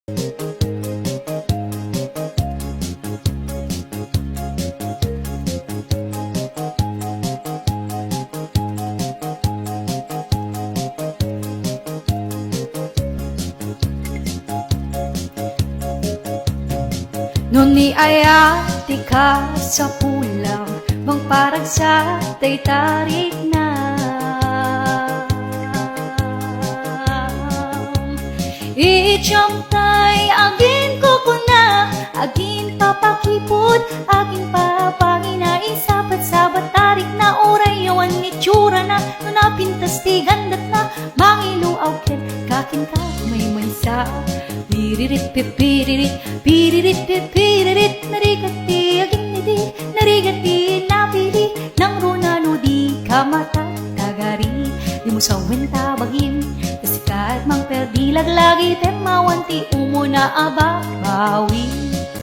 Noon ni ayati ka sa pulang, bang parang sa tarik na. Ijam tay agin ko na, agin papakipod, agin papangina, isabat-sabat tarik na oray, yawan ni tsura na, napintas tigandat na, mangiluaw ken, kakin ka may mansa. Piririt pipiririt, piririt pipiririt, narigati aging nidi, narigati napili, nang runano di ka matatagari, di mo sawin tabagin, kasikat mang perdi laglagi, temawanti umuna ababawi.